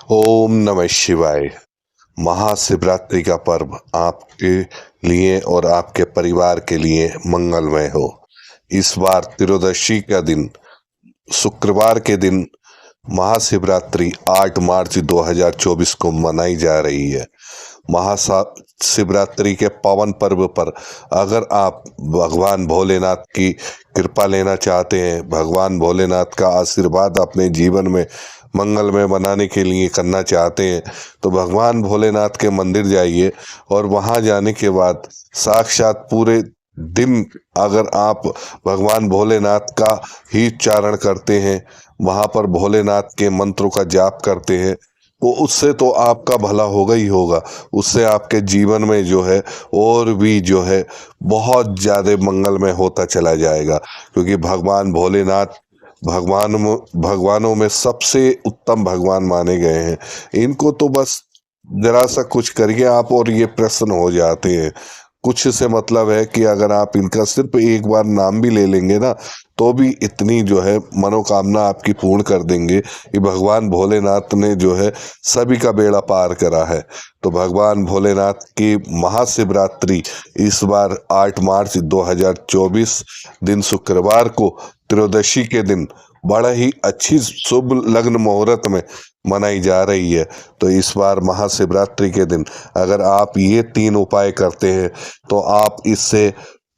ओम नमः शिवाय। महाशिवरात्रि का पर्व आपके लिए और आपके परिवार के लिए मंगलमय हो। इस बार त्रयोदशी का दिन शुक्रवार के दिन महाशिवरात्रि 8 मार्च 2024 को मनाई जा रही है। महाशिवरात्रि के पावन पर्व पर अगर आप भगवान भोलेनाथ की कृपा लेना चाहते हैं, भगवान भोलेनाथ का आशीर्वाद अपने जीवन में मंगलमय बनाने के लिए करना चाहते हैं, तो भगवान भोलेनाथ के मंदिर जाइए और वहां जाने के बाद साक्षात पूरे दिन अगर आप भगवान भोलेनाथ का ही उच्चारण करते हैं, वहां पर भोलेनाथ के मंत्रों का जाप करते हैं, तो उससे तो आपका भला होगा ही होगा। उससे आपके जीवन में जो है और भी जो है बहुत ज़्यादा मंगलमय होता चला जाएगा, क्योंकि भगवान भोलेनाथ भगवानों में सबसे उत्तम भगवान माने गए हैं। इनको तो बस जरा सा कुछ करिए आप और ये प्रसन्न हो जाते हैं। कुछ से मतलब है कि अगर आप इनका सिर्फ एक बार नाम भी ले लेंगे ना, तो भी इतनी जो है मनोकामना आपकी पूर्ण कर देंगे कि भगवान भोलेनाथ ने जो है सभी का बेड़ा पार करा है। तो भगवान भोलेनाथ की महाशिवरात्रि इस बार 8 मार्च 2024 दिन शुक्रवार को त्रयोदशी के दिन बड़ा ही अच्छी शुभ लग्न मुहूर्त में मनाई जा रही है। तो इस बार महाशिवरात्रि के दिन अगर आप ये 3 उपाय करते हैं, तो आप इससे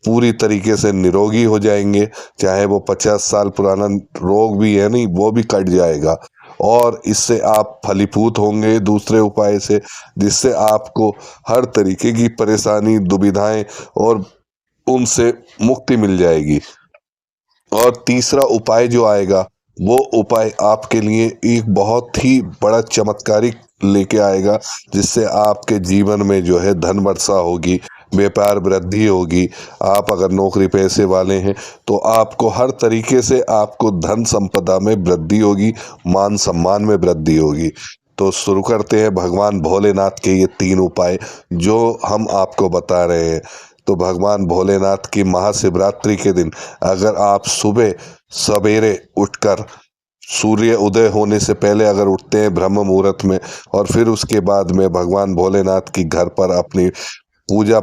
पूरी तरीके से निरोगी हो जाएंगे। चाहे वो 50 साल पुराना रोग भी है नहीं, वो भी कट जाएगा। और इससे आप फलीभूत होंगे दूसरे उपाय से, जिससे आपको हर तरीके की परेशानी, दुविधाएं और उनसे मुक्ति मिल जाएगी। और तीसरा उपाय जो आएगा, वो उपाय आपके लिए एक बहुत ही बड़ा चमत्कारिक लेके आएगा, जिससे आपके जीवन में जो है धन वर्षा होगी, व्यापार वृद्धि होगी। आप अगर नौकरी पेशे वाले हैं, तो आपको हर तरीके से आपको धन संपदा में वृद्धि होगी, मान सम्मान में वृद्धि होगी। तो शुरू करते हैं भगवान भोलेनाथ के ये 3 उपाय जो हम आपको बता रहे हैं। तो भगवान भोलेनाथ की महाशिवरात्रि के दिन अगर आप सुबह सवेरे उठकर सूर्य उदय होने से पहले अगर उठते हैं ब्रह्म मुहूर्त में, और फिर उसके बाद में भगवान भोलेनाथ की घर पर अपनी पूजा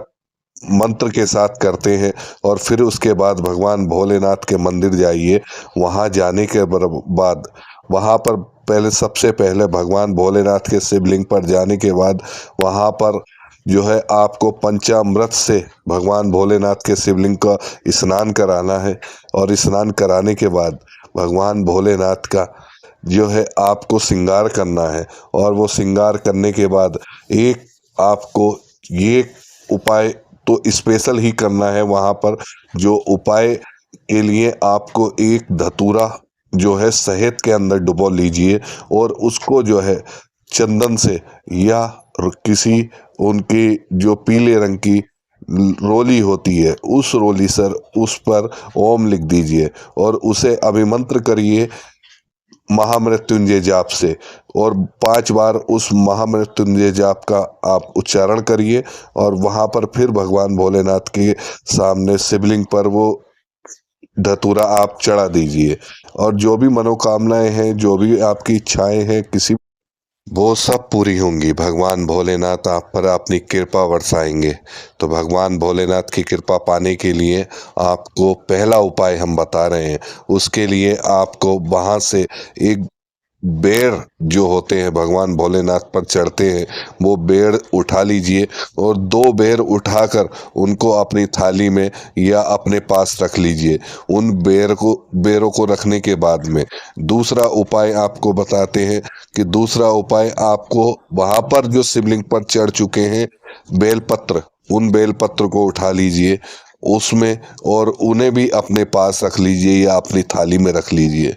मंत्र के साथ करते हैं, और फिर उसके बाद भगवान भोलेनाथ के मंदिर जाइए। वहां जाने के बाद वहां पर पहले सबसे पहले भगवान भोलेनाथ के शिवलिंग पर जाने के बाद वहां पर जो है आपको पंचामृत से भगवान भोलेनाथ के शिवलिंग का स्नान कराना है। और स्नान कराने के बाद भगवान भोलेनाथ का जो है आपको श्रृंगार करना है। और वो श्रृंगार करने के बाद एक आपको ये उपाय तो स्पेशल ही करना है। वहाँ पर जो उपाय के लिए आपको एक धतूरा जो है शहद के अंदर डुबो लीजिए, और उसको जो है चंदन से या किसी उनकी जो पीले रंग की रोली होती है, उस रोली सर उस पर ओम लिख दीजिए और उसे अभिमंत्र करिए महामृत्युंजय जाप से। और 5 बार उस महामृत्युंजय जाप का आप उच्चारण करिए, और वहां पर फिर भगवान भोलेनाथ के सामने शिवलिंग पर वो धतूरा आप चढ़ा दीजिए। और जो भी मनोकामनाएं हैं, जो भी आपकी इच्छाएं हैं, किसी वो सब पूरी होंगी। भगवान भोलेनाथ आप पर अपनी कृपा बरसाएंगे। तो भगवान भोलेनाथ की कृपा पाने के लिए आपको पहला उपाय हम बता रहे हैं। उसके लिए आपको वहाँ से एक बेर जो होते हैं भगवान भोलेनाथ पर चढ़ते हैं, वो बेर उठा लीजिए, और 2 बेर उठाकर उनको अपनी थाली में या अपने पास रख लीजिए। उन बेरों को रखने के बाद में दूसरा उपाय आपको बताते हैं कि दूसरा उपाय आपको वहां पर जो शिवलिंग पर चढ़ चुके हैं बेलपत्र, उन बेलपत्र को उठा लीजिए उसमें, और उन्हें भी अपने पास रख लीजिए या अपनी थाली में रख लीजिए।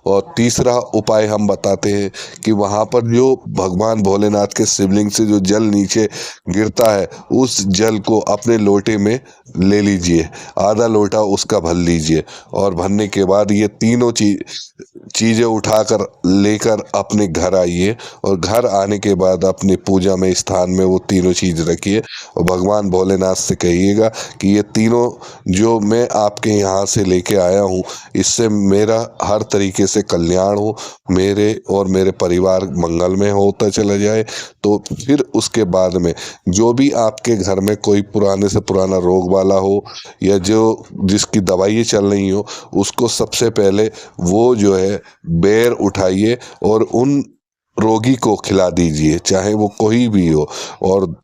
और तीसरा उपाय हम बताते हैं कि वहां पर जो भगवान भोलेनाथ के शिवलिंग से जो जल नीचे गिरता है, उस जल को अपने लोटे में ले लीजिए, आधा लोटा उसका भर लीजिए। और भरने के बाद ये तीनों चीजें उठाकर लेकर अपने घर आइए, और घर आने के बाद अपनी पूजा में स्थान में वो तीनों चीज रखिए, और भगवान भोलेनाथ से कहिएगा कि ये तीनों जो मैं आपके यहाँ से लेके आया हूँ, इससे मेरा हर तरीके तरीके से कल्याण हो, मेरे और मेरे परिवार मंगल में होता चला जाए। तो फिर उसके बाद में जो भी आपके घर में कोई पुराने से पुराना रोग वाला हो या जो जिसकी दवाई चल रही हो, उसको सबसे पहले वो जो है बेर उठाइए और उन रोगी को खिला दीजिए, चाहे वो कोई भी हो। और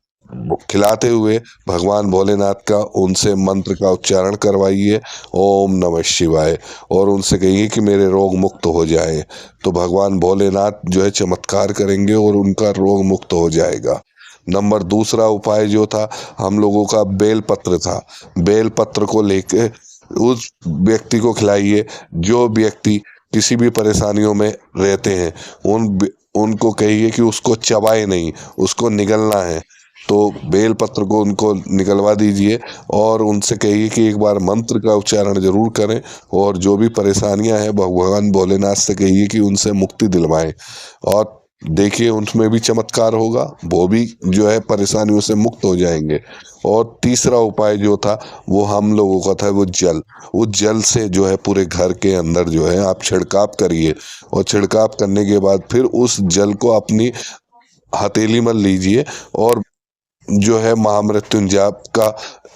खिलाते हुए भगवान भोलेनाथ का उनसे मंत्र का उच्चारण करवाइए, ओम नमः शिवाय, और उनसे कहिए कि मेरे रोग मुक्त हो जाए। तो भगवान भोलेनाथ जो है चमत्कार करेंगे और उनका रोग मुक्त हो जाएगा। नंबर दूसरा उपाय जो था हम लोगों का बेल पत्र था। बेल पत्र को लेके उस व्यक्ति को खिलाइए जो व्यक्ति किसी भी परेशानियों में रहते हैं। उनको कहिए कि उसको चबाए नहीं, उसको निगलना है। तो बेल पत्र को उनको निकलवा दीजिए और उनसे कहिए कि एक बार मंत्र का उच्चारण जरूर करें और जो भी परेशानियां हैं भगवान भोलेनाथ से कहिए कि उनसे मुक्ति दिलवाएं। और देखिए उनमें भी चमत्कार होगा, वो भी जो है परेशानियों से मुक्त हो जाएंगे। और तीसरा उपाय जो था वो हम लोगों का था, वो जल। उस जल से जो है पूरे घर के अंदर जो है आप छिड़काव करिए और छिड़काव करने के बाद फिर उस जल को अपनी हथेली में लीजिए और जो है महामृत्युंजय का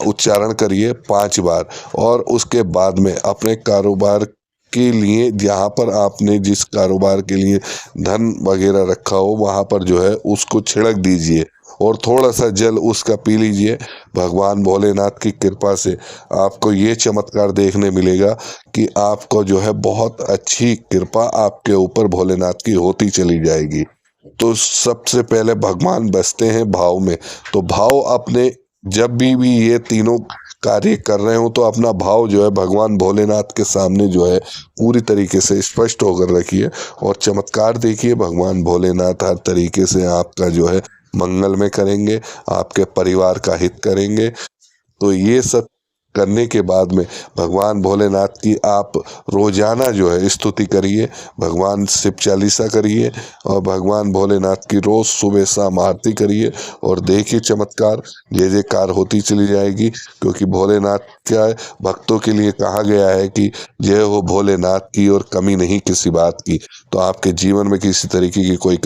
उच्चारण करिए 5 बार। और उसके बाद में अपने कारोबार के लिए, जहाँ पर आपने जिस कारोबार के लिए धन वगैरह रखा हो वहाँ पर जो है उसको छिड़क दीजिए और थोड़ा सा जल उसका पी लीजिए। भगवान भोलेनाथ की कृपा से आपको ये चमत्कार देखने मिलेगा कि आपको जो है बहुत अच्छी कृपा आपके ऊपर भोलेनाथ की होती चली जाएगी। तो सबसे पहले भगवान बसते हैं भाव में। तो भाव अपने जब भी ये तीनों कार्य कर रहे हो तो अपना भाव जो है भगवान भोलेनाथ के सामने जो है पूरी तरीके से स्पष्ट होकर रखिए और चमत्कार देखिए। भगवान भोलेनाथ हर तरीके से आपका जो है मंगल में करेंगे, आपके परिवार का हित करेंगे। तो ये सब करने के बाद में भगवान भोलेनाथ की आप रोजाना जो है स्तुति करिए, भगवान शिव चालीसा करिए और भगवान भोलेनाथ की रोज सुबह शाम आरती करिए और देखिए चमत्कार जय जयकार होती चली जाएगी। क्योंकि भोलेनाथ क्या है, भक्तों के लिए कहा गया है कि जय हो भोलेनाथ की और कमी नहीं किसी बात की। तो आपके जीवन में किसी तरीके की कोई